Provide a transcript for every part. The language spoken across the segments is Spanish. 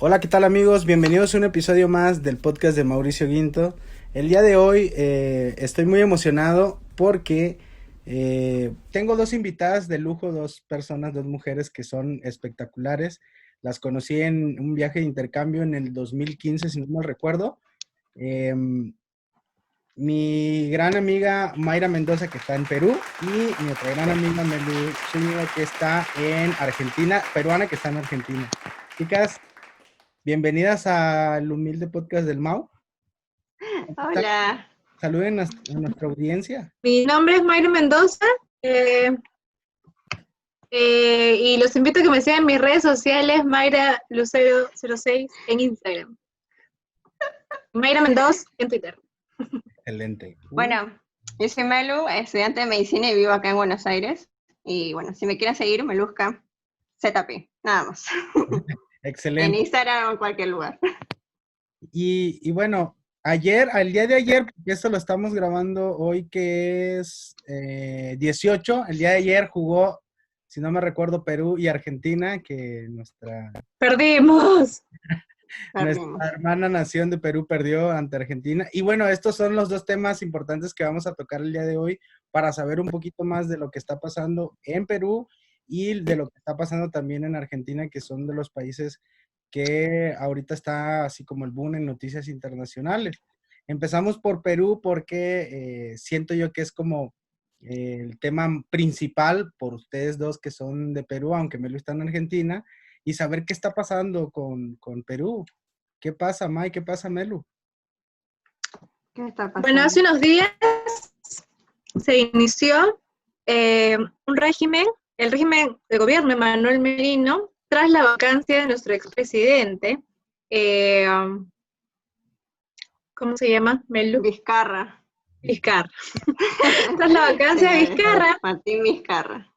Hola, ¿qué tal amigos? Bienvenidos a un episodio más del podcast de Mauricio Guinto. El día de hoy estoy muy emocionado porque tengo dos invitadas de lujo, dos personas, dos mujeres que son espectaculares. Las conocí en un viaje de intercambio en el 2015, si no mal recuerdo. Em, Mi gran amiga Mayra Mendoza, que está en Perú, y mi otra gran amiga Melu Zúñiga, que está en Argentina, peruana, que está en Argentina. Chicas, bienvenidas al humilde podcast del Mau. Hola. Saluden a nuestra audiencia. Mi nombre es Mayra Mendoza eh, y los invito a que me sigan en mis redes sociales, Mayra Lucero06 en Instagram. Mayra Mendoza en Twitter. Excelente. Bueno, yo soy Melu, estudiante de medicina y vivo acá en Buenos Aires. Y bueno, si me quieren seguir, Melusca ZP, nada más. En Excelente. Instagram o en cualquier lugar. Y bueno, al día de ayer, porque esto lo estamos grabando hoy que es 18, el día de ayer jugó, si no me recuerdo, Perú y Argentina, que ¡Perdimos! nuestra hermana nación de Perú perdió ante Argentina. Y bueno, estos son los dos temas importantes que vamos a tocar el día de hoy para saber un poquito más de lo que está pasando en Perú y de lo que está pasando también en Argentina, que son de los países que ahorita está así como el boom en noticias internacionales. Empezamos por Perú porque siento yo que es como el tema principal por ustedes dos que son de Perú, aunque Melo está en Argentina, y saber qué está pasando con Perú. ¿Qué pasa, May? ¿Qué pasa, Melu? ¿Qué está pasando? Bueno, hace unos días se inició un régimen, el régimen de gobierno de Manuel Merino, tras la vacancia de nuestro expresidente. ¿Cómo se llama? Melu. Vizcarra. Vizcarra. Tras la vacancia de Vizcarra. Martín Vizcarra.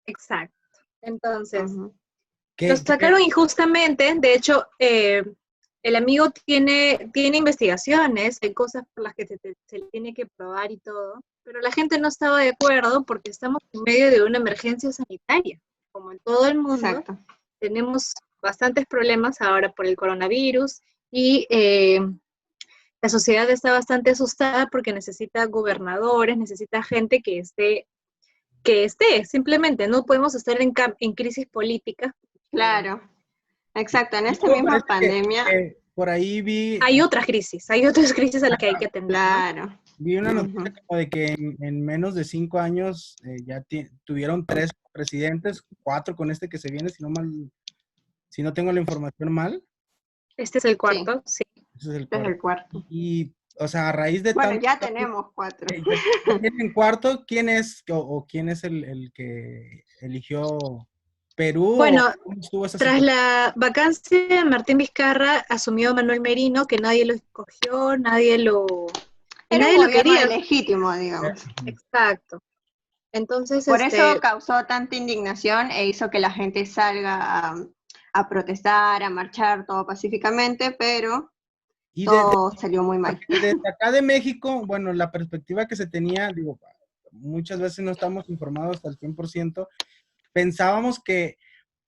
Exacto. Entonces, ¿Qué, los sacaron injustamente. De hecho, el amigo tiene investigaciones, hay cosas por las que se le tiene que probar y todo, pero la gente no estaba de acuerdo porque estamos en medio de una emergencia sanitaria. Como en todo el mundo, Exacto. tenemos bastantes problemas ahora por el coronavirus y la sociedad está bastante asustada porque necesita gobernadores, necesita gente que esté, simplemente no podemos estar en crisis política. Claro. Exacto, en esta Me misma parece pandemia. que por ahí Hay otras crisis a las que hay que atender. Claro. ¿No? vi una noticia como de que en menos de 5 años ya tuvieron 3 presidentes, 4 con este que se viene, si no tengo la información mal. Este es el cuarto, sí. Ese es el Este es el cuarto. Y, o sea, a raíz de Bueno, tanto... ya tenemos 4. Ya tienen cuarto, ¿quién es o quién es el que eligió Perú? Bueno, ¿Cómo estuvo esa tras situación? la vacancia de Martín Vizcarra, asumió Manuel Merino, que nadie lo escogió, nadie lo gobierno quería. legítimo, digamos. Exacto. Entonces, Por eso causó tanta indignación e hizo que la gente salga a protestar, a marchar, todo pacíficamente, pero Y todo salió muy mal. desde acá de México, bueno, la perspectiva que se tenía, digo, muchas veces no estamos informados al 100%, pensábamos que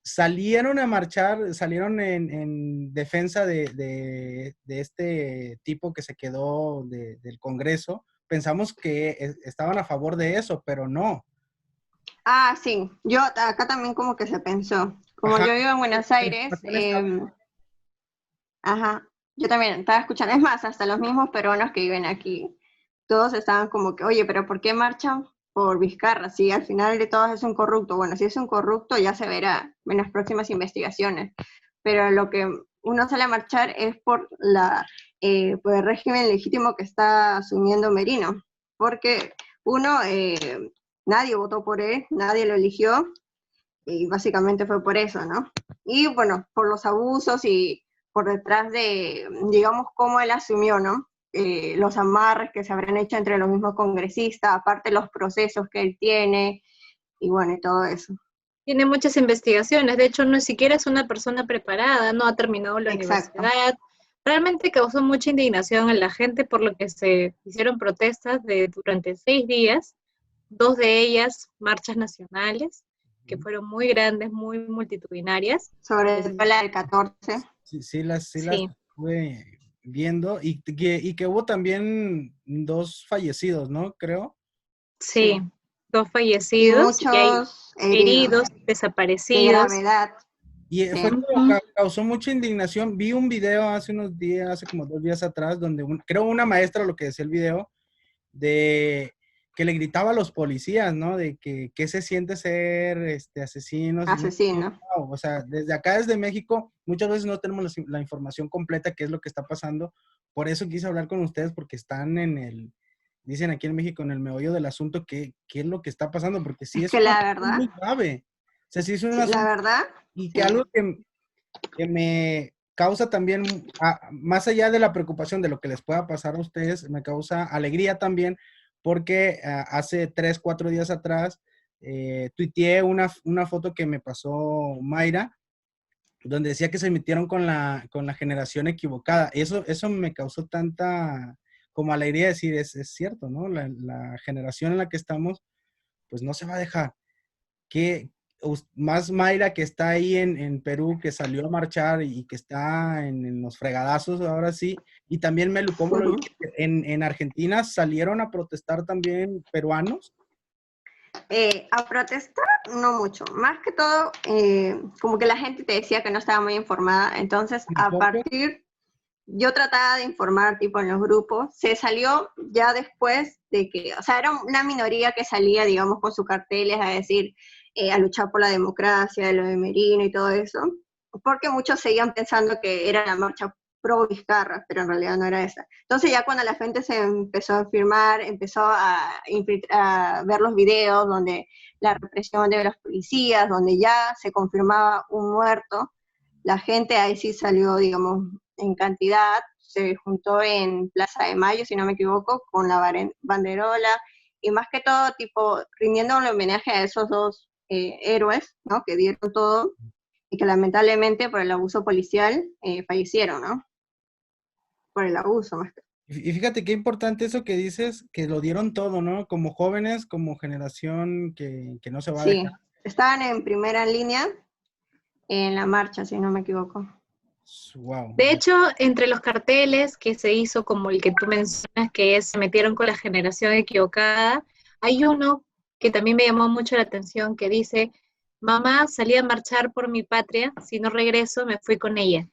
salieron a marchar, salieron en defensa de este tipo que se quedó del Congreso, pensamos que estaban a favor de eso, pero no. Ah, sí, yo acá también como que se pensó. Como Ajá. yo vivo en Buenos Aires, ajá, yo también estaba escuchando, es más, hasta los mismos peruanos que viven aquí, todos estaban como que, oye, pero ¿por qué marchan por Vizcarra? Si al final de todos es un corrupto. Bueno, si es un corrupto ya se verá en las próximas investigaciones, pero lo que uno sale a marchar es por el régimen legítimo que está asumiendo Merino, porque uno, nadie votó por él, nadie lo eligió, y básicamente fue por eso, ¿no? Y bueno, por los abusos y por detrás de, digamos, cómo él asumió, ¿no? Los amarres que se habrán hecho entre los mismos congresistas, aparte los procesos que él tiene, y bueno, y todo eso. tiene muchas investigaciones. De hecho, no siquiera es una persona preparada, no ha terminado la Exacto. universidad. Realmente causó mucha indignación en la gente, por lo que se hicieron protestas durante 6 días, 2 de ellas marchas nacionales, que fueron muy grandes, muy multitudinarias. Sobre todo la del 14. sí las Sí, estuve viendo y que hubo también 2 fallecidos, ¿no? Creo. sí, Sí. 2 Y fallecidos y hay muchos heridos heridos, de desaparecidos. gravedad. Y fue Sí. como Ujú. causó mucha indignación. Vi un video hace unos días, hace como 2 días atrás, donde creo una maestra, lo que decía el video, de que le gritaba a los policías, ¿no? De que qué se siente ser asesinos. Y Asesino. wow, o sea, desde acá, desde México, muchas veces no tenemos la información completa, qué es lo que está pasando. Por eso quise hablar con ustedes, porque están dicen aquí en México, en el meollo del asunto, qué es lo que está pasando, porque sí Es es que un la asunto verdad, muy grave. O sea, sí es un sí, la asunto, verdad, y que sí. algo que me causa también, más allá de la preocupación de lo que les pueda pasar a ustedes, me causa alegría también, porque hace 3, 4 días atrás tuiteé una foto que me pasó Mayra, donde decía que se metieron con la generación equivocada. Eso me causó tanta como alegría decir, es cierto, ¿no? La generación en la que estamos, pues no se va a dejar que más Mayra, que está ahí en Perú, que salió a marchar y que está en los fregadazos ahora sí, y también ¿cómo lo viste? En Argentina salieron a protestar también peruanos. A protestar, no mucho. Más que todo, como que la gente te decía que no estaba muy informada. Entonces, a Tampoco. partir, yo trataba de informar, tipo, en los grupos. Se salió ya después de que, o sea, era una minoría que salía, digamos, con sus carteles a decir, a luchar por la democracia, lo de Merino y todo eso. Porque muchos seguían pensando que era la marcha pro Vizcarra, pero en realidad no era esa. Entonces ya cuando la gente se empezó a firmar, empezó a ver los videos donde la represión de los policías, donde ya se confirmaba un muerto, la gente ahí sí salió, digamos, en cantidad, se juntó en Plaza de Mayo, si no me equivoco, con la banderola, y más que todo, tipo, rindiendo un homenaje a esos dos héroes, ¿no? Que dieron todo y que lamentablemente por el abuso policial fallecieron, ¿no? Por el abuso más que. Y fíjate qué importante eso que dices, que lo dieron todo, ¿no? Como jóvenes, como generación que no se va a dejar. Sí, estaban en primera línea en la marcha, si no me equivoco. Wow. De hecho, entre los carteles que se hizo, como el que tú mencionas, que es Se metieron con la generación equivocada, hay uno que también me llamó mucho la atención que dice, mamá, salí a marchar por mi patria, si no regreso me fui con ella.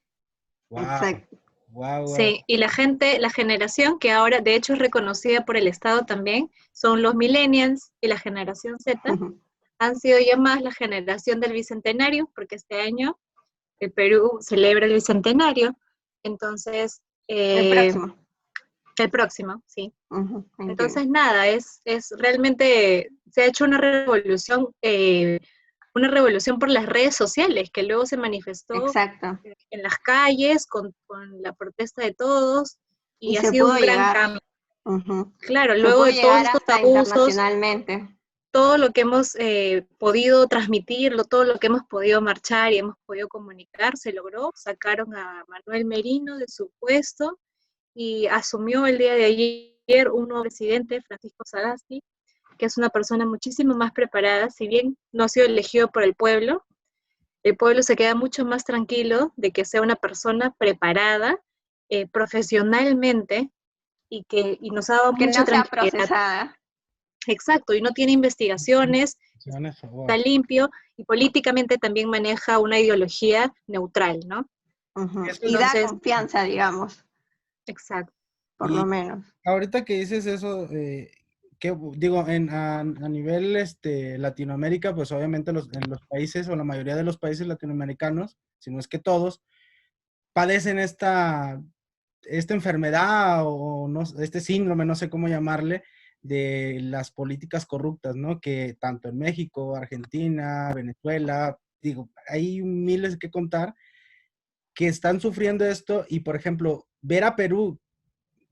Wow. Exacto. Wow, wow. Sí, y la gente, la generación que ahora de hecho es reconocida por el Estado también, son los millennials y la generación Z, han sido llamadas la generación del Bicentenario, porque este año el Perú celebra el Bicentenario, entonces, El próximo. el próximo, sí. 21. Entonces, nada, es realmente, se ha hecho una revolución por las redes sociales, que luego se manifestó Exacto. en las calles con la protesta de todos, Y y ha se sido pudo un gran llegar, cambio. Claro, se luego pudo de todos llegar estos hasta abusos, internacionalmente. todo lo que hemos podido transmitirlo, todo lo que hemos podido marchar y hemos podido comunicar, se logró. Sacaron a Manuel Merino de su puesto y asumió el día de ayer un nuevo presidente, Francisco Sagasti, que es una persona muchísimo más preparada, si bien no ha sido elegido por el pueblo se queda mucho más tranquilo de que sea una persona preparada profesionalmente y nos ha dado Que mucha no sea tranquilidad. procesada. Exacto, y no tiene investigaciones, Wow. está limpio y políticamente también maneja una ideología neutral, ¿no? Eso Y da Entonces, confianza, digamos, exacto. por lo menos. ahorita que dices eso, que digo, a nivel Latinoamérica, pues obviamente en los países o la mayoría de los países latinoamericanos, si no es que todos, padecen esta enfermedad o no, este síndrome, no sé cómo llamarle, de las políticas corruptas, ¿no? Que tanto en México, Argentina, Venezuela, digo, hay miles que contar que están sufriendo esto y, por ejemplo, ver a Perú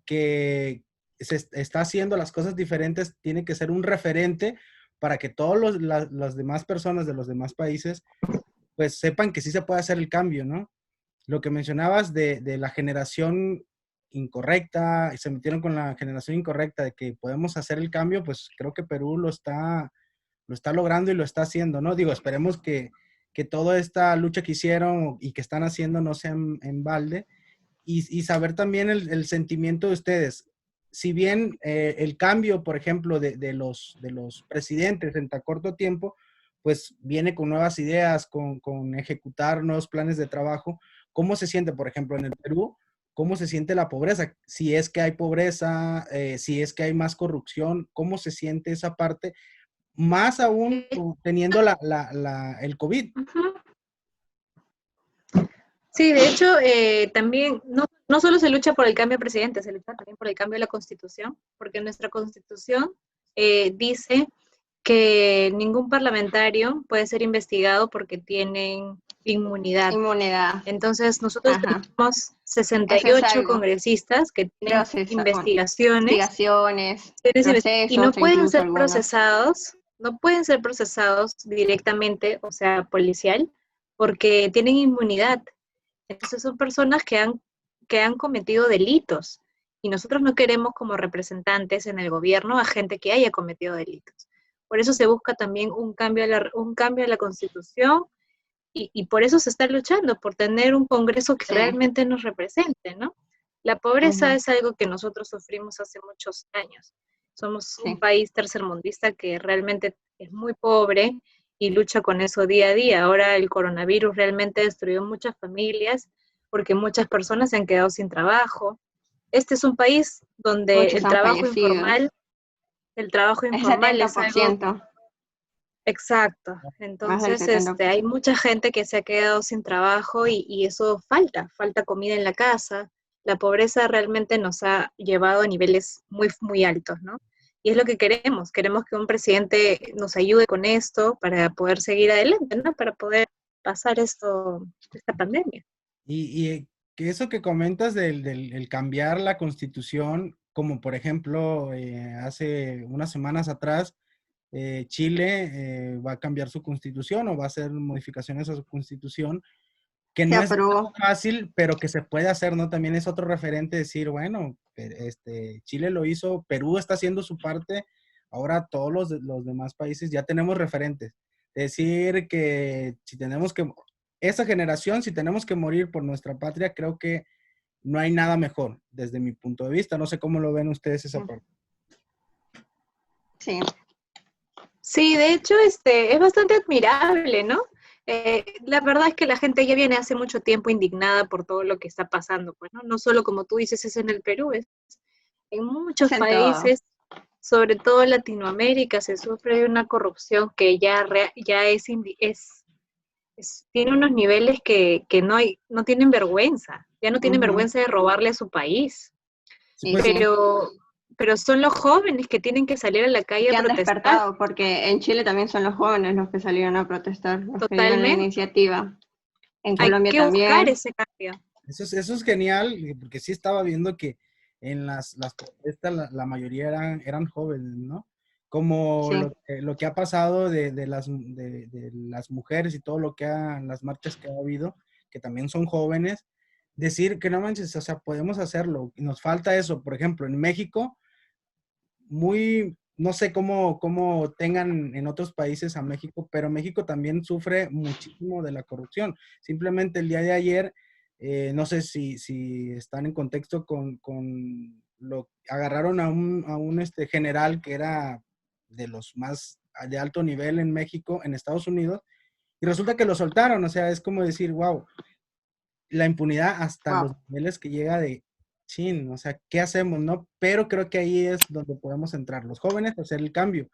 que está haciendo las cosas diferentes, tiene que ser un referente para que todas las demás personas de los demás países pues sepan que sí se puede hacer el cambio, ¿no? Lo que mencionabas de la generación incorrecta, y se metieron con la generación incorrecta de que podemos hacer el cambio, pues creo que Perú lo está logrando y lo está haciendo, ¿no? Digo, esperemos que que toda esta lucha que hicieron y que están haciendo no sea en balde, y saber también el sentimiento de ustedes. Si bien el cambio, por ejemplo, de los presidentes en tan corto tiempo, pues viene con nuevas ideas, con ejecutar nuevos planes de trabajo. ¿Cómo se siente, por ejemplo, en el Perú? ¿Cómo se siente la pobreza? Si es que hay pobreza, si es que hay más corrupción, ¿cómo se siente esa parte? Más aún teniendo el COVID. Ujú. Sí, de hecho, también no solo se lucha por el cambio de presidente, se lucha también por el cambio de la Constitución, porque nuestra Constitución dice que ningún parlamentario puede ser investigado porque tienen inmunidad. Inmunidad. Entonces, nosotros Ajá. tenemos Eso es 68 algo. congresistas que tienen investigaciones Investigaciones, y no procesos, pueden incluso ser algunos. procesados directamente, o sea, policial, porque tienen inmunidad. Entonces son personas que han cometido delitos y nosotros no queremos como representantes en el gobierno a gente que haya cometido delitos. Por eso se busca también un cambio a la Constitución y por eso se está luchando, por tener un Congreso que Sí. realmente nos represente, ¿no? La pobreza Ujú. es algo que nosotros sufrimos hace muchos años. Somos Sí. un país tercermundista que realmente es muy pobre y lucha con eso día a día. Ahora el coronavirus realmente destruyó muchas familias porque muchas personas se han quedado sin trabajo. Este es un país donde Muchos han fallecido. el trabajo El informal es algo 70%, exacto. más del Entonces, 70%. hay mucha gente que se ha quedado sin trabajo y eso falta comida en la casa. La pobreza realmente nos ha llevado a niveles muy, muy altos, ¿no? Y es lo que queremos que un presidente nos ayude con esto para poder seguir adelante, ¿no? Para poder pasar esta pandemia. Y que eso que comentas el cambiar la constitución, como por ejemplo, hace unas semanas atrás, Chile va a cambiar su constitución o va a hacer modificaciones a su constitución, que Se no es aprobó. fácil, pero que se puede hacer, ¿no? También es otro referente decir, bueno, Chile lo hizo, Perú está haciendo su parte, ahora todos los demás países ya tenemos referentes. Decir que si tenemos que, esa generación, si tenemos que morir por nuestra patria, creo que no hay nada mejor desde mi punto de vista. No sé cómo lo ven ustedes esa parte. Sí. Sí, de hecho, es bastante admirable, ¿no? La verdad es que la gente ya viene hace mucho tiempo indignada por todo lo que está pasando, pues, ¿no? No solo como tú dices, es en el Perú, es en muchos Es en todo. países, sobre todo en Latinoamérica, se sufre de una corrupción que ya tiene unos niveles que no tienen vergüenza, ya no tienen Ujú. vergüenza de robarle a su país, Sí, Y pues, sí. pero son los jóvenes que tienen que salir a la calle Que a han protestar, despertado, porque en Chile también son los jóvenes los que salieron a protestar, los que dieron la totalmente. iniciativa. En Hay Colombia que buscar también. ese cambio. eso es genial, porque sí estaba viendo que en las protestas la mayoría eran jóvenes, ¿no? Como Sí. lo que ha pasado de las mujeres y todo lo que las marchas que ha habido, que también son jóvenes, decir que no manches, o sea, podemos hacerlo. Y nos falta eso, por ejemplo, en México, no sé cómo tengan en otros países a México, pero México también sufre muchísimo de la corrupción. Simplemente el día de ayer, no sé si están en contexto agarraron a un general que era de los más de alto nivel en México, en Estados Unidos, y resulta que lo soltaron. O sea, es como decir, wow, la impunidad hasta los Wow. niveles que llega de chin, o sea, ¿qué hacemos, no? Pero creo que ahí es donde podemos entrar los jóvenes a hacer el cambio.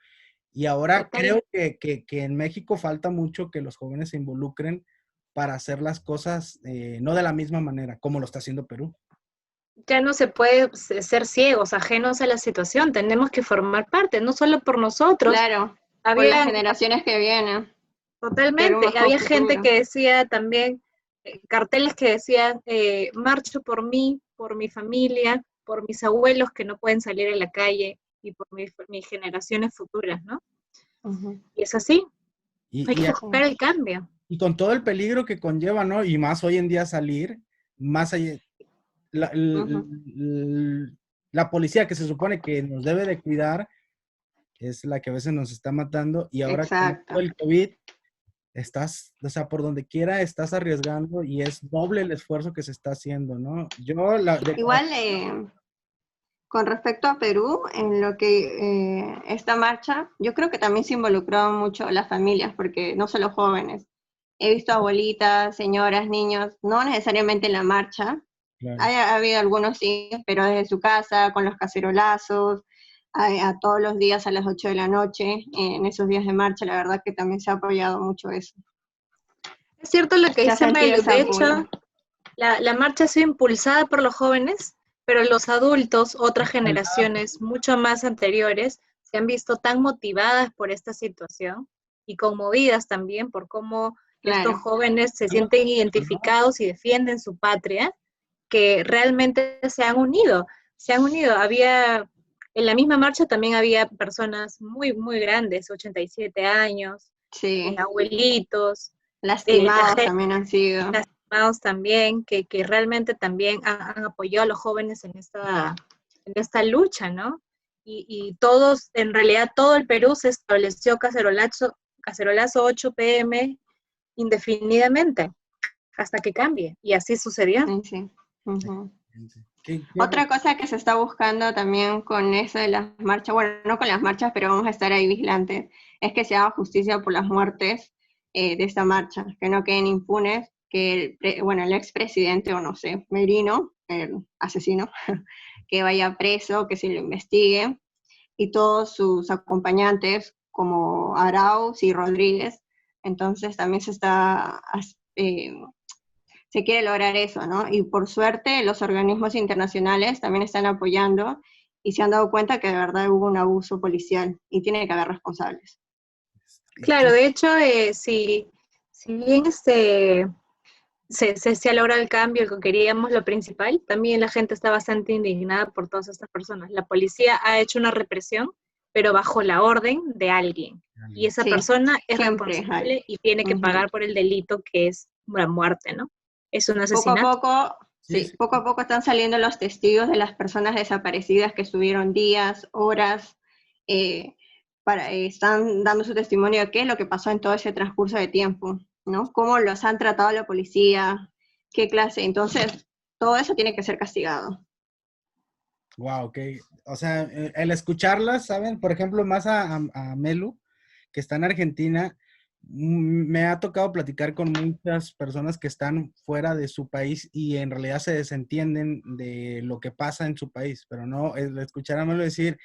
Y ahora Total. creo que en México falta mucho que los jóvenes se involucren para hacer las cosas no de la misma manera, como lo está haciendo Perú. Ya no se puede ser ciegos, ajenos a la situación. Tenemos que formar parte, no solo por nosotros. Claro, por las Había generaciones que vienen. Quiero un totalmente, mejor había gente futuro. que decía también, carteles que decían, marcho por mí, por mi familia, por mis abuelos que no pueden salir a la calle y por mis generaciones futuras, ¿no? Ujú. Y es así, hay Y, que y, buscar el cambio. y con todo el peligro que conlleva, ¿no? Y más hoy en día salir, más allá, la, Ujú. la policía que se supone que nos debe de cuidar es la que a veces nos está matando y ahora con Exacto. el COVID o sea, por donde quiera estás arriesgando y es doble el esfuerzo que se está haciendo, ¿no? Igual, con respecto a Perú, en lo que esta marcha, yo creo que también se involucraron mucho las familias, porque no solo jóvenes. He visto abuelitas, señoras, niños, no necesariamente en la marcha. Claro. Ha habido algunos sí, pero desde su casa, con los cacerolazos, a todos los días a las 8 de la noche, en esos días de marcha, la verdad que también se ha apoyado mucho eso. Es cierto lo que Se ha dice sentido Melu, ese de apoyo. hecho, la marcha ha sido impulsada por los jóvenes, pero los adultos, otras generaciones mucho más anteriores, se han visto tan motivadas por esta situación y conmovidas también por cómo estos Claro, jóvenes se sienten identificados y defienden su patria, que realmente se han unido. Se han unido. En la misma marcha también había personas muy, muy grandes, 87 años, sí. abuelitos, la Lastimados gente también han sido. lastimados también, que realmente también han apoyado a los jóvenes en esta lucha, ¿no? Y todos, en realidad todo el Perú se estableció cacerolazo 8 p.m. indefinidamente, hasta que cambie, y así sucedió. Sí, sí. Uh-huh. ¿Qué- qué- Otra cosa que se está buscando también con eso de las marchas, bueno, no con las marchas, pero vamos a estar ahí vigilantes, es que se haga justicia por las muertes de esta marcha, que no queden impunes, que el expresidente, o no sé, Merino, el asesino, que vaya preso, que se lo investigue, y todos sus acompañantes, como Arauz y Rodríguez. Entonces también se quiere lograr eso, ¿no? Y por suerte los organismos internacionales también están apoyando y se han dado cuenta que de verdad hubo un abuso policial y tiene que haber responsables. Claro, de hecho, si bien se ha logrado el cambio, el que queríamos, lo principal, también la gente está bastante indignada por todas estas personas. La policía ha hecho una represión, pero bajo la orden de alguien. Y esa Sí, persona es siempre hay. responsable y tiene que Uh-huh. pagar por el delito que es la muerte, ¿no? Es un Poco a asesinato. poco, Sí, sí, sí. poco a poco están saliendo los testigos de las personas desaparecidas que estuvieron días, horas, eh, están dando su testimonio de qué es lo que pasó en todo ese transcurso de tiempo, ¿no? Cómo los han tratado la policía, qué clase. Entonces, todo eso tiene que ser castigado. Wow, ok. O sea, el escucharlas, ¿saben? Por ejemplo, más a Melu, que está en Argentina, me ha tocado platicar con muchas personas que están fuera de su país y en realidad se desentienden de lo que pasa en su país, pero no, el escuchar a Melu decir,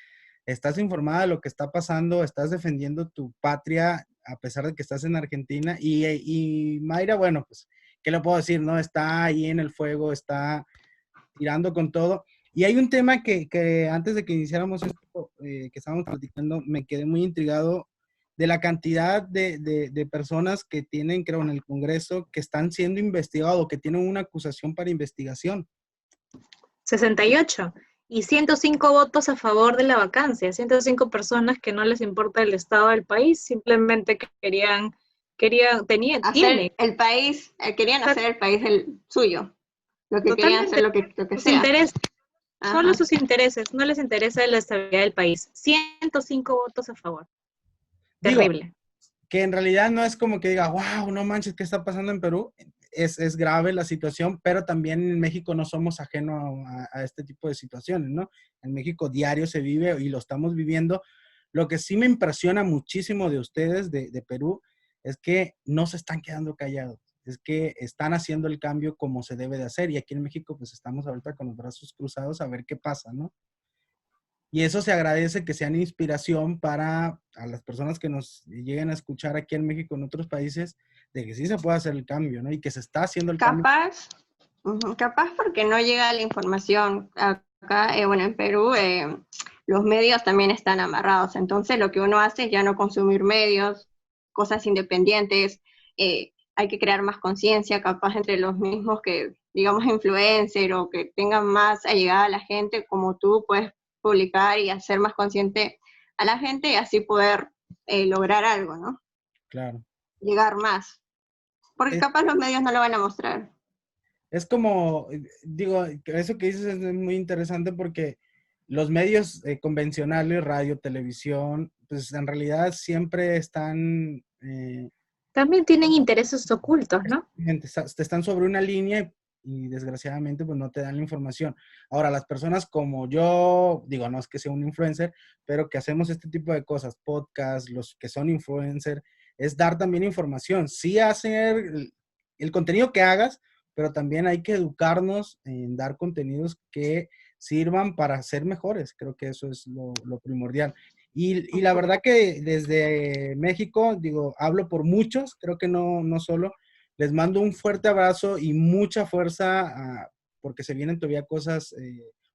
estás informada de lo que está pasando, estás defendiendo tu patria a pesar de que estás en Argentina y Mayra, bueno, pues, ¿qué le puedo decir? No, está ahí en el fuego, está tirando con todo. Y hay un tema que antes de que iniciáramos esto, que estábamos platicando, me quedé muy intrigado de la cantidad de personas que tienen, creo, en el Congreso, que están siendo investigados, que tienen una acusación para investigación. 68 y 105 votos a favor de la vacancia, 105 personas que no les importa el estado del país, simplemente Hacer tienen el país, querían hacer el país el suyo, lo que querían hacer totalmente lo que sus sea. intereses, solo Ajá. sus intereses, no les interesa la estabilidad del país. 105 votos a favor. Digo, Terrible. que en realidad no es como que diga, wow, no manches, ¿qué está pasando en Perú? Es grave la situación, pero también en México no somos ajenos a este tipo de situaciones, ¿no? En México diario se vive y lo estamos viviendo. Lo que sí me impresiona muchísimo de ustedes, de Perú, es que no se están quedando callados, es que están haciendo el cambio como se debe de hacer y aquí en México pues estamos ahorita con los brazos cruzados a ver qué pasa, ¿no? Y eso se agradece que sean inspiración para a las personas que nos lleguen a escuchar aquí en México, en otros países, de que sí se puede hacer el cambio, ¿no? Y que se está haciendo el cambio. Capaz, capaz porque no llega la información. Acá, bueno, en Perú los medios también están amarrados, entonces lo que uno hace es ya no consumir medios, cosas independientes, hay que crear más conciencia, capaz entre los mismos que, digamos, influencer o que tengan más allegada a la gente, como tú puedes publicar y hacer más consciente a la gente y así poder lograr algo, ¿no? Claro. Llegar más, porque Es, capaz los medios no lo van a mostrar. es como, digo, eso que dices es muy interesante porque los medios convencionales, radio, televisión, pues en realidad siempre están También tienen intereses ocultos, ¿no? Te están sobre una línea y desgraciadamente pues no te dan la información. Ahora, las personas como yo, digo, no es que sea un influencer, pero que hacemos este tipo de cosas, podcasts, los que son influencers, es dar también información. Sí hacer el contenido que hagas, pero también hay que educarnos en dar contenidos que sirvan para ser mejores. Creo que eso es lo primordial. Y la verdad que desde México, digo, hablo por muchos, creo que no solo, les mando un fuerte abrazo y mucha fuerza porque se vienen todavía cosas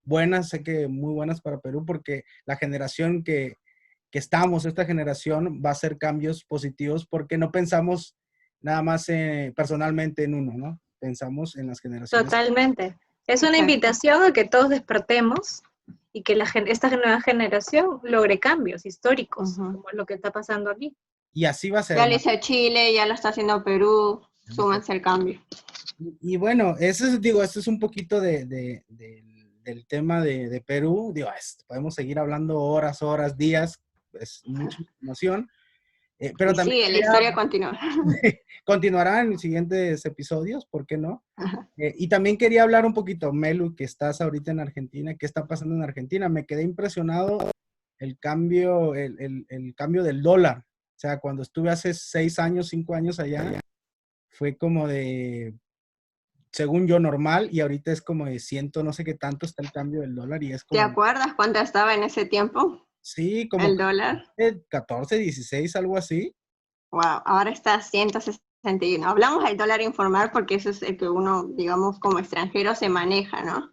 buenas, sé que muy buenas para Perú, porque la generación que estamos, esta generación, va a hacer cambios positivos porque no pensamos nada más personalmente en uno, ¿no? Pensamos en las generaciones. Totalmente. Es una Exacto. invitación a que todos despertemos y que esta nueva generación logre cambios históricos, Ujú. como es lo que está pasando aquí. Y así va a Ya ser, lo ¿no? hizo Chile, ya lo está haciendo Perú, súmense el cambio. Y bueno, eso es, digo, esto es un poquito del tema de Perú. Digo, podemos seguir hablando horas, días, es mucha información. Pero Y también sí, la quería, historia continúa. continuará en siguientes episodios, ¿por qué no? Ajá. Y también quería hablar un poquito, Melu, que estás ahorita en Argentina, ¿qué está pasando en Argentina? Me quedé impresionado el cambio del dólar. O sea, cuando estuve hace 6 años, 5 años allá, fue como de, según yo, normal, y ahorita es como de ciento, no sé qué tanto está el cambio del dólar, y es ¿Te como, acuerdas cuánto estaba en ese tiempo sí, como el dólar? 14, 16, algo así. Wow, ahora está a 161. Hablamos del dólar informal porque eso es el que uno, digamos, como extranjero se maneja, ¿no?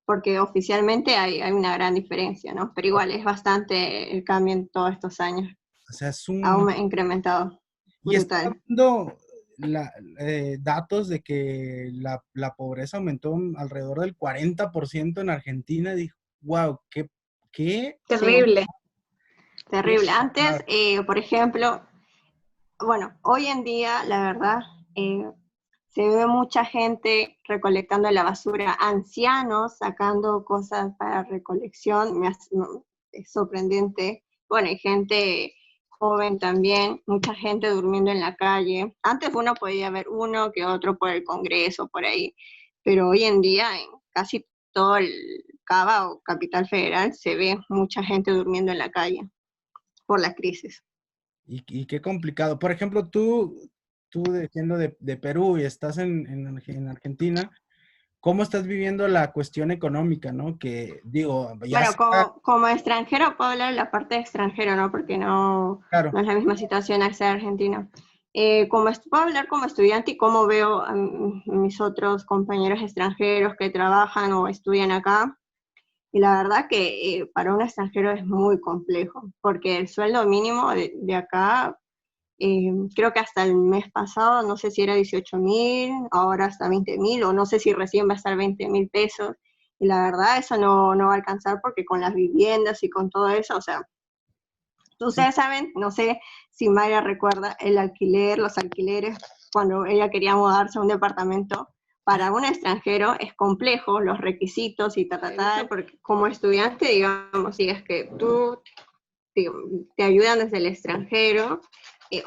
Porque oficialmente hay una gran diferencia, ¿no? Pero igual es bastante el cambio en todos estos años. O sea, es Ha incrementado. y está Brutal. dando datos de que la pobreza aumentó alrededor del 40% en Argentina. Dijo, wow, qué, Sí, Terrible. qué terrible. Antes, pasada. por ejemplo, bueno, hoy en día, la verdad, eh, se ve mucha gente recolectando la basura, ancianos sacando cosas para recolección, no, es sorprendente. Bueno, hay gente joven también, mucha gente durmiendo en la calle. Antes uno podía ver uno que otro por el Congreso, por ahí, pero hoy en día en casi todo el Cava o Capital Federal se ve mucha gente durmiendo en la calle por la crisis. Y qué complicado. Por ejemplo, tú siendo de Perú y estás en Argentina, ¿cómo estás viviendo la cuestión económica, no? Que digo, ya Bueno, sea, como extranjero, puedo hablar de la parte de extranjero, ¿no? Porque claro, no es la misma situación al ser argentino. Puedo hablar como estudiante y cómo veo a mis otros compañeros extranjeros que trabajan o estudian acá. Y la verdad que para un extranjero es muy complejo, porque el sueldo mínimo de acá, creo que hasta el mes pasado, no sé si era 18.000, ahora hasta 20.000, o no sé si recién va a estar 20.000 pesos. Y la verdad, eso no va a alcanzar porque con las viviendas y con todo eso, o sea, sí, ustedes saben, no sé si Maya recuerda el alquiler, los alquileres, cuando ella quería mudarse a un departamento. Para un extranjero es complejo los requisitos y porque como estudiante, digamos, si es que tú te, te ayudan desde el extranjero,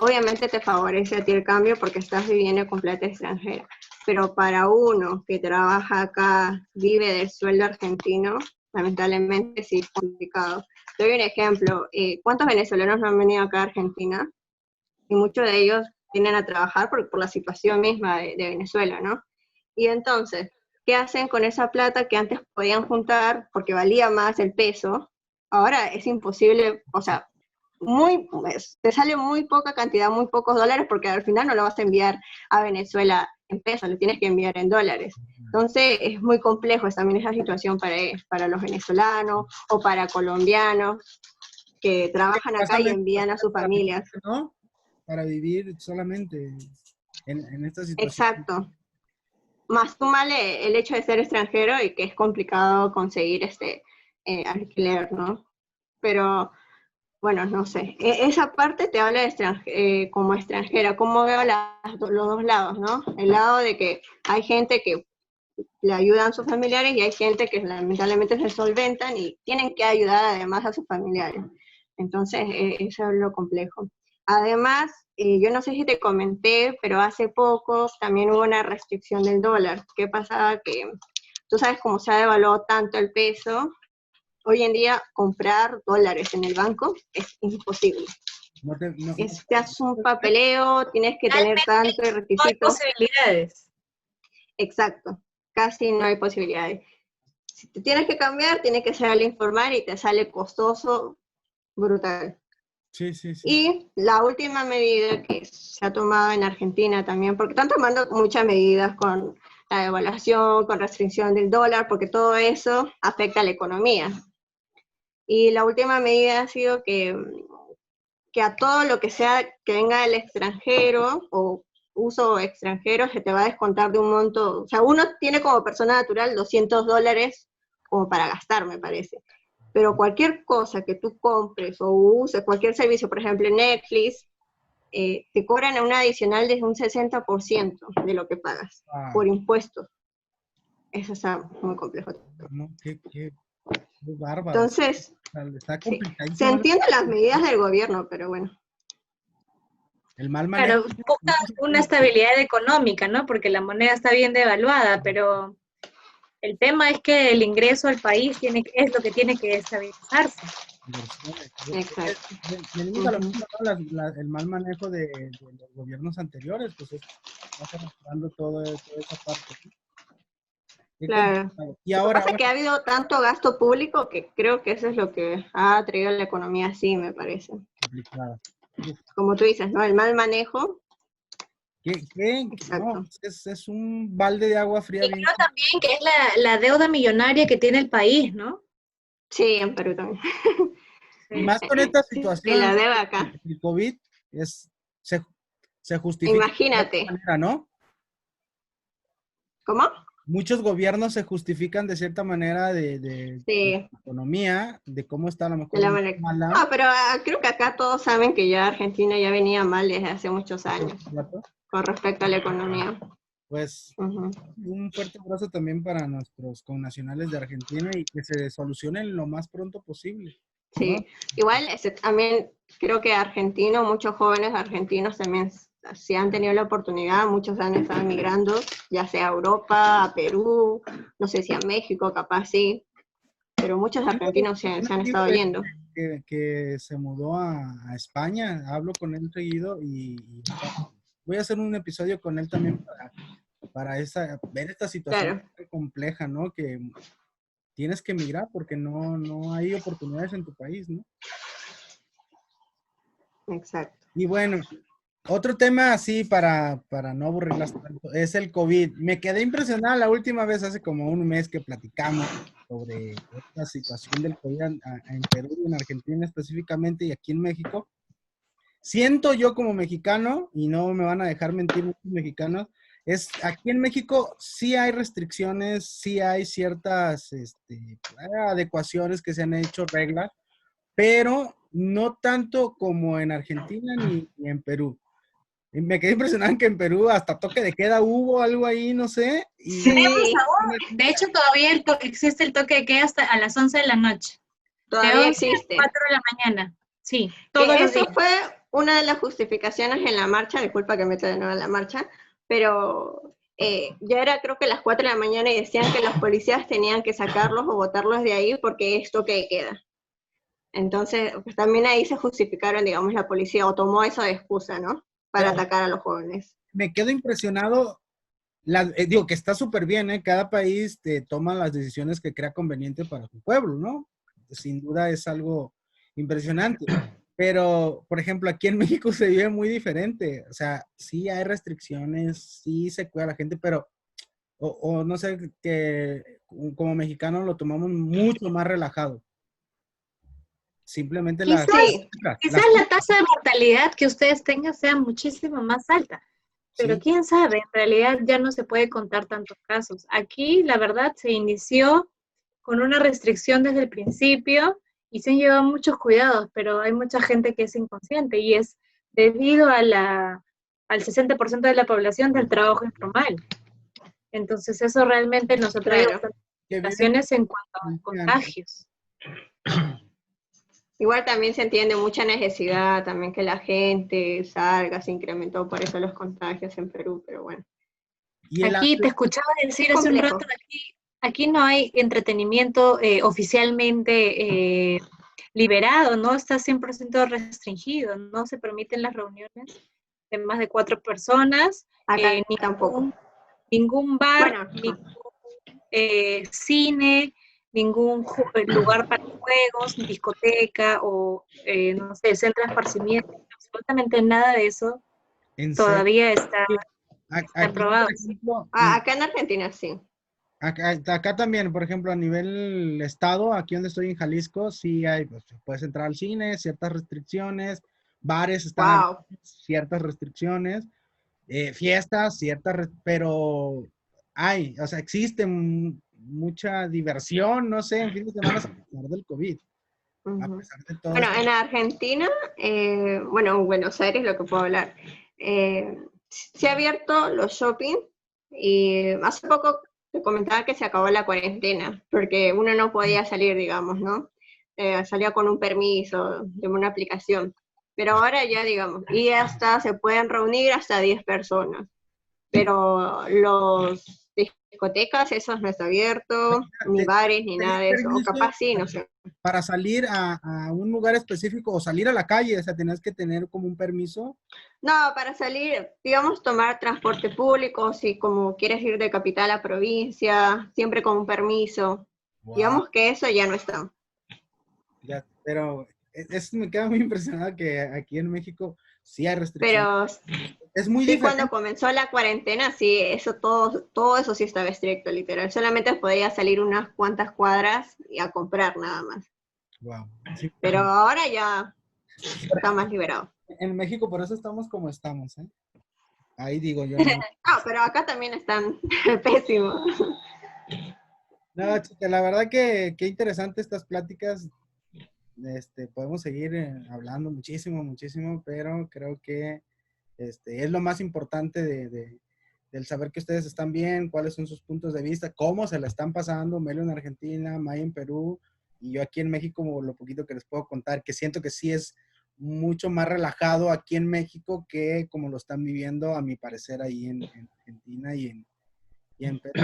obviamente te favorece a ti el cambio porque estás viviendo con plata extranjera, pero para uno que trabaja acá, vive del sueldo argentino, lamentablemente sí es complicado. Te doy un ejemplo, ¿cuántos venezolanos no han venido acá a Argentina? Y muchos de ellos vienen a trabajar por la situación misma de Venezuela, ¿no? Y entonces, ¿qué hacen con esa plata que antes podían juntar porque valía más el peso? Ahora es imposible, o sea, te sale muy poca cantidad, muy pocos dólares, porque al final no lo vas a enviar a Venezuela en pesos, lo tienes que enviar en dólares. Entonces es muy complejo también esa situación para los venezolanos o para colombianos que trabajan acá y supuestamente envían a sus para vivir, familias. ¿no? Para vivir solamente en esta situación. Exacto. Más súmale el hecho de ser extranjero y que es complicado conseguir alquiler, ¿no? Pero bueno, no sé. Esa parte te habla como extranjera, cómo veo los dos lados, ¿no? El lado de que hay gente que le ayudan a sus familiares y hay gente que lamentablemente se solventan y tienen que ayudar además a sus familiares. Entonces, eso es lo complejo. Además, yo no sé si te comenté, pero hace poco también hubo una restricción del dólar. ¿Qué pasaba? Que tú sabes cómo se ha devaluado tanto el peso. Hoy en día comprar dólares en el banco es imposible. No te, no, Te hace un papeleo, tienes que tener tanto de No hay requisitos. posibilidades. Exacto, casi no hay posibilidades. Si te tienes que cambiar, tienes que ser al informar y te sale costoso, brutal. sí, sí, sí. Y la última medida que se ha tomado en Argentina también, porque están tomando muchas medidas con la devaluación, con restricción del dólar, porque todo eso afecta a la economía. Y la última medida ha sido que a todo lo que sea que venga del extranjero o uso extranjero se te va a descontar de un monto, o sea, uno tiene como persona natural $200 como para gastar, me parece. Pero cualquier cosa que tú compres o uses, cualquier servicio, por ejemplo Netflix, te cobran una adicional de un 60% de lo que pagas por impuestos. Eso está muy complejo. No, qué bárbaro. Entonces, Está sí, se complicadísimo entienden las medidas del gobierno, pero bueno. el mal manejo. Claro, busca una estabilidad económica, ¿no? Porque la moneda está bien devaluada, pero el tema es que el ingreso al país es lo que tiene que estabilizarse. Inversiones. Exacto. Venimos a lo mismo, ¿no? El mal manejo de los gobiernos anteriores, pues está arrastrando toda esa parte, ¿no? Qué Claro. complicado. Y Lo que ahora, pasa es que ha habido tanto gasto público que creo que eso es lo que ha traído la economía así, me parece. complicada. Uf, Como tú dices, ¿no? El mal manejo. no, Exacto. es un balde de agua fría Y bien. creo también que es la deuda millonaria que tiene el país, ¿no? Sí, en Perú también. Y Sí. más con esta Sí, situación la deba acá. del COVID, se, se justifica de cierta Imagínate. manera, ¿no? ¿Cómo? Muchos gobiernos se justifican de cierta manera de Sí, la economía, de cómo está a lo de mejor la manera. mala. No, pero creo que acá todos saben que ya Argentina ya venía mal desde hace muchos años con respecto a la economía. Pues Ujú. un fuerte abrazo también para nuestros connacionales de Argentina y que se solucionen lo más pronto posible, ¿no? Sí, igual también creo que argentinos, muchos jóvenes argentinos también, si han tenido la oportunidad, muchos han estado migrando, ya sea a Europa, a Perú, no sé si a México, capaz sí, pero muchos argentinos se Un han amigo estado yendo. que se mudó a España, hablo con él seguido voy a hacer un episodio con él también para ver esta situación Claro, compleja, ¿no? Que tienes que emigrar porque no hay oportunidades en tu país, ¿no? exacto. Y bueno, otro tema así para no aburrirlas tanto es el COVID. Me quedé impresionada la última vez, hace como un mes que platicamos sobre esta situación del COVID en Perú y en Argentina específicamente y aquí en México. Siento yo como mexicano, y no me van a dejar mentir muchos mexicanos, aquí en México sí hay restricciones, sí hay ciertas adecuaciones que se han hecho, reglas, pero no tanto como en Argentina ni en Perú. Y me quedé impresionado que en Perú hasta toque de queda hubo algo ahí, no sé, Tenemos Sí, aún, de hecho todavía existe el toque de queda hasta a las 11 de la noche, de todavía 11 a existe. 4 de la mañana, sí, todos Que los eso días. fue una de las justificaciones en la marcha, disculpa que meta de nuevo en la marcha, pero ya era creo que las 4 de la mañana y decían que los policías tenían que sacarlos o botarlos de ahí porque es toque de queda. Entonces, pues también ahí se justificaron, digamos, la policía o tomó eso de excusa, ¿no? Para pero atacar a los jóvenes. me quedo impresionado. Digo que está súper bien, ¿eh? Cada país toma las decisiones que crea conveniente para su pueblo, ¿no? Sin duda es algo impresionante. Pero, por ejemplo, aquí en México se vive muy diferente. O sea, sí hay restricciones, sí se cuida a la gente, pero, o no sé, que como mexicanos lo tomamos mucho más relajado. Simplemente Sí, Quizás la tasa de mortalidad que ustedes tengan sea muchísimo más alta, pero sí, quién sabe, en realidad ya no se puede contar tantos casos. Aquí, la verdad, se inició con una restricción desde el principio y se han llevado muchos cuidados, pero hay mucha gente que es inconsciente y es debido al 60% de la población del trabajo informal. Entonces, eso realmente nos ha traído claro. bastantes que viven complicaciones en cuanto a contagios. Igual también se entiende mucha necesidad, también que la gente salga, se incrementó por eso los contagios en Perú, pero bueno, Y el, Aquí te escuchaba decir hace un complejo. rato, aquí no hay entretenimiento oficialmente liberado, ¿no? Está 100% restringido, no se permiten las reuniones de más de 4 personas, Acá tampoco. ningún bar, Bueno, ningún cine, ningún lugar para juegos, discoteca o, no sé, centro de esparcimiento, absolutamente nada de eso en serio, todavía está aquí, aprobado. por ejemplo, acá en Argentina sí. acá también, por ejemplo, a nivel estado, aquí donde estoy en Jalisco, sí hay, pues, puedes entrar al cine, ciertas restricciones, bares están Wow. abiertos, ciertas restricciones, fiestas, pero hay, o sea, existe mucha diversión, no sé, en fin de semana a pesar del COVID, a pesar de todo Bueno, esto. en Argentina, bueno, en Buenos Aires lo que puedo hablar, se ha abierto los shopping y hace poco te comentaba que se acabó la cuarentena, porque uno no podía salir, digamos, ¿no? Salía con un permiso de una aplicación, pero ahora ya, digamos, y hasta se pueden reunir hasta 10 personas, pero los discotecas, esos no está abierto, ni bares, ni nada ¿Tenías de eso, o permiso capaz sí, no sé. para salir a un lugar específico o salir a la calle? O sea, tenías que tener como un permiso. No, para salir, digamos, tomar transporte público, si como quieres ir de capital a provincia, siempre con un permiso. Wow. Digamos que eso ya no está. Ya, pero me queda muy impresionado que aquí en México sí hay restricciones. Pero Es muy sí, cuando diferente. comenzó la cuarentena, sí, eso todo eso sí estaba estricto, literal. Solamente podía salir unas cuantas cuadras y a comprar nada más. Wow. Sí, Pero ahora ya está más liberado. en México por eso estamos como estamos, ¿eh? Ahí digo yo, no. Ah, pero acá también están pésimos. No, chica, la verdad que qué interesante estas pláticas. Podemos seguir hablando muchísimo, muchísimo, pero creo que es lo más importante del saber que ustedes están bien, cuáles son sus puntos de vista, cómo se la están pasando, Melo en Argentina, Maya en Perú, y yo aquí en México, lo poquito que les puedo contar, que siento que sí es mucho más relajado aquí en México que como lo están viviendo, a mi parecer, ahí en Argentina y en Perú.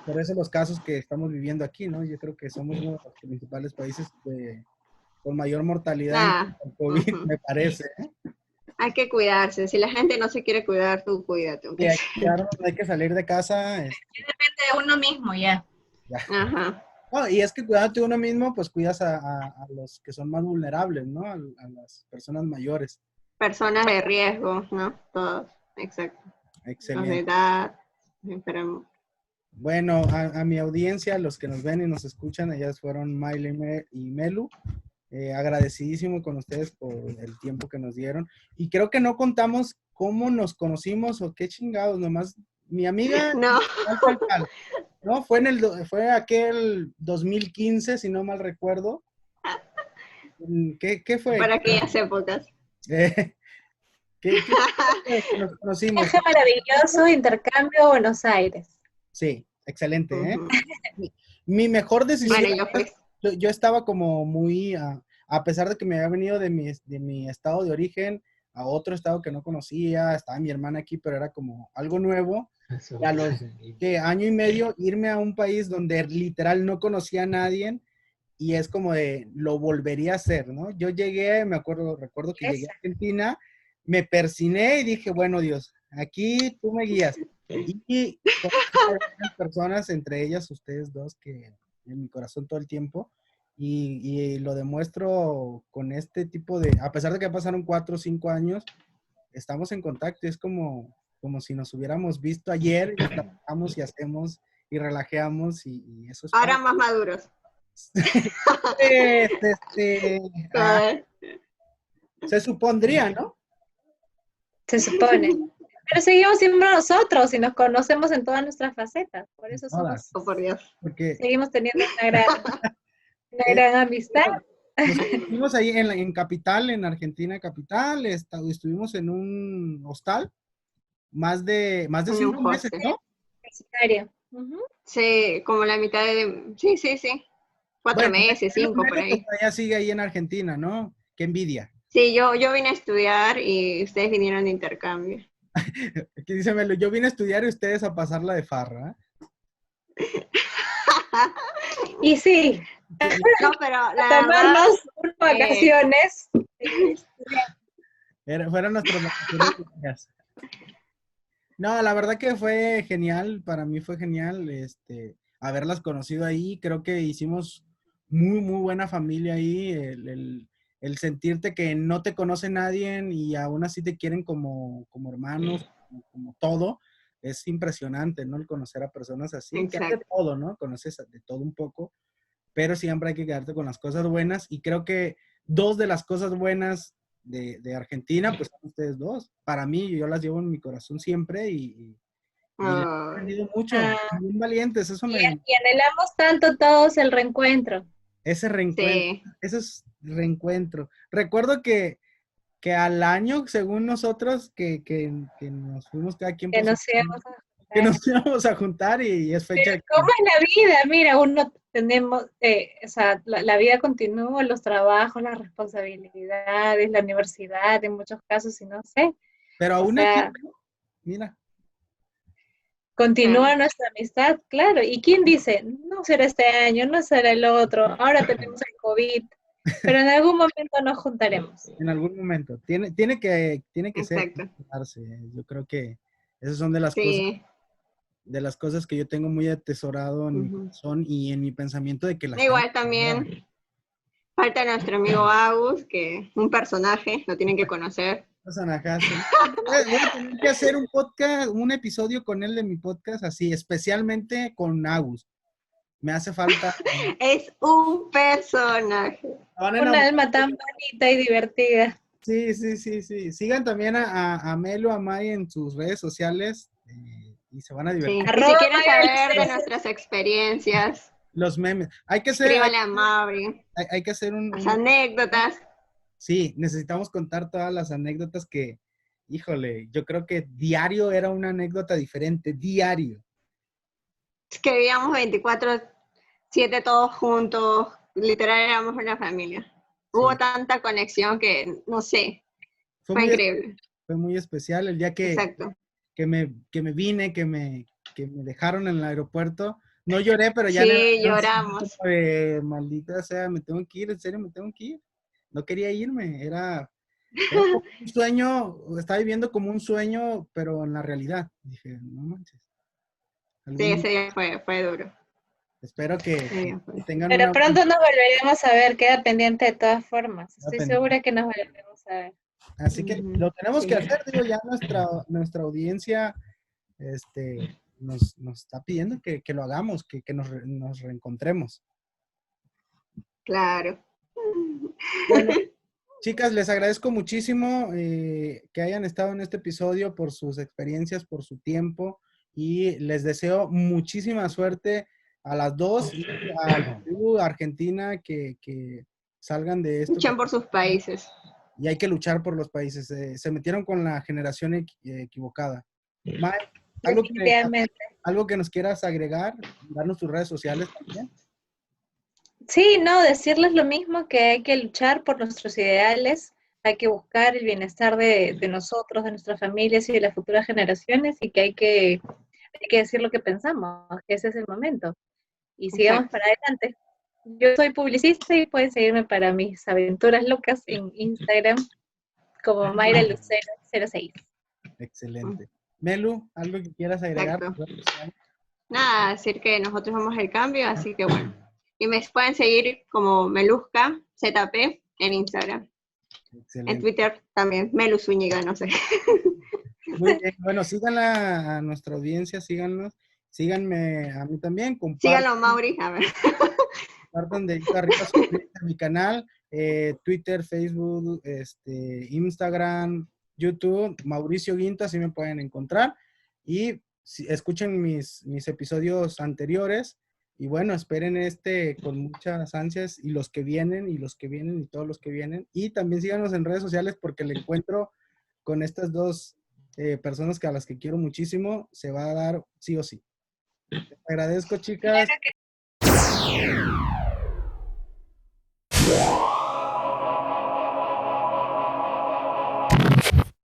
Por eso los casos que estamos viviendo aquí, ¿no? Yo creo que somos uno de los principales países con mayor mortalidad en Nada. el COVID, me parece, ¿eh? Hay que cuidarse. Si la gente no se quiere cuidar, tú cuídate, Y aunque hay sea. que cuidarnos, no hay que salir de casa, De uno mismo ya. ya. Ajá. No, y es que cuidándote uno mismo, pues cuidas a los que son más vulnerables, ¿no? A las personas mayores. Personas de riesgo, ¿no? Todos, exacto. Los de Excelente. edad, enfermos. Bueno, a mi audiencia, los que nos ven y nos escuchan, ellas fueron Maile y Melu. Agradecidísimo con ustedes por el tiempo que nos dieron. Y creo que no contamos cómo nos conocimos o qué chingados, nomás mi amiga, No, tal, ¿no? Fue aquel 2015, si no mal recuerdo. ¿Qué fue? para aquellas épocas. Eh, ¿qué fue que nos conocimos? Viaje maravilloso, intercambio a Buenos Aires. Sí, excelente, ¿eh? Ujú. Mi mejor decisión, Bueno, yo fui. yo estaba como muy, a pesar de que me había venido de mi estado de origen a otro estado que no conocía, estaba mi hermana aquí, pero era como algo nuevo. Y a los año y medio irme a un país donde literal no conocía a nadie y es como de lo volvería a hacer, ¿no? Yo llegué, recuerdo que llegué a Argentina, me persiné y dije, bueno, Dios, aquí tú me guías. Y conocí a varias personas, entre ellas ustedes dos, que en mi corazón todo el tiempo, y lo demuestro con este tipo a pesar de que pasaron 4 o 5 años, estamos en contacto, es como si nos hubiéramos visto ayer y trabajamos y hacemos y relajeamos y eso es Ahora padre. más maduros. Pues, ah, Ah, se supondría, ¿no? Se supone. Pero seguimos siendo nosotros y nos conocemos en todas nuestras facetas. Por eso Todas, oh, por Dios. porque seguimos teniendo una eh, gran amistad. nos conocimos ahí en Capital, en Argentina Capital, estuvimos en un hostal más de En un 5 meses, hostel. ¿no? Universitario. Ujú. Sí, como la mitad de... Sí, sí, sí. 4 Bueno, meses, 5 por Melo, pues, ahí. todavía sigue ahí en Argentina, ¿no? Qué envidia. Sí, yo vine a estudiar y ustedes vinieron de intercambio. Aquí dice Melo, yo vine a estudiar y ustedes a pasarla de farra. Y sí, No, pero a la verdad, tomarnos unas vacaciones. Fueron nuestras vacaciones largas. No, la verdad que fue genial, para mí fue genial, haberlas conocido ahí, creo que hicimos muy buena familia ahí, el sentirte que no te conoce nadie y aún así te quieren como hermanos, como todo, es impresionante, ¿no? El conocer a personas así, que hay de exacto. todo, ¿no? Conoces de todo un poco, pero siempre hay que quedarte con las cosas buenas y creo que dos de las cosas buenas de Argentina, pues son ustedes dos. Para mí, yo las llevo en mi corazón siempre y les he Ay, aprendido mucho. Ah, Muy valientes, y anhelamos tanto todos el reencuentro. ese reencuentro, sí. ese es reencuentro. Recuerdo que al año, según nosotros, que nos fuimos cada quien Que por su nos íbamos a que juntar. nos íbamos a juntar y es Pero fecha. ¿cómo es la vida? Mira, uno tenemos, o sea, la vida continúa, los trabajos, las responsabilidades, la universidad, en muchos casos, y no sé. Pero O aún aquí, sea, mira, continúa Claro. nuestra amistad, claro. ¿Y quién dice, no será este año, no será el otro, ahora tenemos el COVID, pero en algún momento nos juntaremos? en algún momento. Tiene que ser. Exacto. Yo creo que esas son Sí. de las cosas que yo tengo muy atesorado en mi Ujú. corazón y en mi pensamiento de que las tengo Igual que guardar. también falta nuestro amigo Agus, que un personaje, lo tienen que conocer. Personajazo. Voy a tener que hacer un podcast, un episodio con él de mi podcast, así, especialmente con Agus. Me hace falta. Es un personaje. Van a Un enamorar. alma tan bonita y divertida. Sí. Sigan también a Melo, a May en sus redes sociales y se van a Sí. divertir. Y si Arroba quieren Mayra saber de Lucero. nuestras experiencias, Los memes. escríbanle a Mauri, Hay que hacer las anécdotas. Sí, necesitamos contar todas las anécdotas que, híjole, yo creo que diario era una anécdota diferente, diario. Es que vivíamos 24/7 todos juntos, literal éramos una familia. Hubo Sí. tanta conexión que, no sé, Fue fue muy, increíble. fue muy especial el día Exacto. que me vine, que me dejaron en el aeropuerto. No lloré, pero ya Sí, no sentí como lloramos. de, maldita sea, me tengo que ir, en serio, me tengo que ir. No quería irme, era como un sueño, estaba viviendo como un sueño, pero en la realidad. Dije, no manches. Sí, Algún día ese día fue duro. espero Ese día que fue. tengan Pero una buena pronto nos volveremos a ver, queda pendiente de todas formas. Estoy pendiente. segura que nos volveremos a ver. Así que Ujú, lo tenemos que sí, hacer, digo, ya nuestra audiencia nos está pidiendo que lo hagamos, que nos reencontremos. claro. Bueno, chicas, les agradezco muchísimo que hayan estado en este episodio por sus experiencias, por su tiempo y les deseo muchísima suerte a las dos y a Perú, a Argentina, que salgan de esto. Luchan por sus países. Y hay que luchar por los países. Se metieron con la generación equivocada. Mike, Definitivamente. algo que nos quieras agregar, darnos tus redes sociales también. Sí, no, decirles lo mismo, que hay que luchar por nuestros ideales, hay que buscar el bienestar de nosotros, de nuestras familias y de las futuras generaciones, y que hay que decir lo que pensamos, que ese es el momento. Y sigamos Exacto. para adelante. Yo soy publicista y pueden seguirme para mis aventuras locas en Instagram como Mayra Lucero 06. Excelente. Melu, ¿algo que quieras agregar? Exacto. Nada, decir que nosotros vamos al cambio, así que bueno. Y me pueden seguir como Melusca ZP en Instagram. En Excelente. Twitter también, Melu Zúñiga, no sé. Muy bien. Bueno, síganla a nuestra audiencia, síganos. Síganme a mí también. Síganlo, Mauri. A ver. Compartan dedito arriba, suscríbanse a mi canal, Twitter, Facebook, Instagram, YouTube, Mauricio Guinto, así me pueden encontrar. Y escuchen mis episodios anteriores. Y bueno, esperen con muchas ansias y los que vienen y los que vienen y todos los que vienen. Y también síganos en redes sociales porque el encuentro con estas dos personas a las que quiero muchísimo se va a dar sí o sí. Les agradezco, chicas. Claro que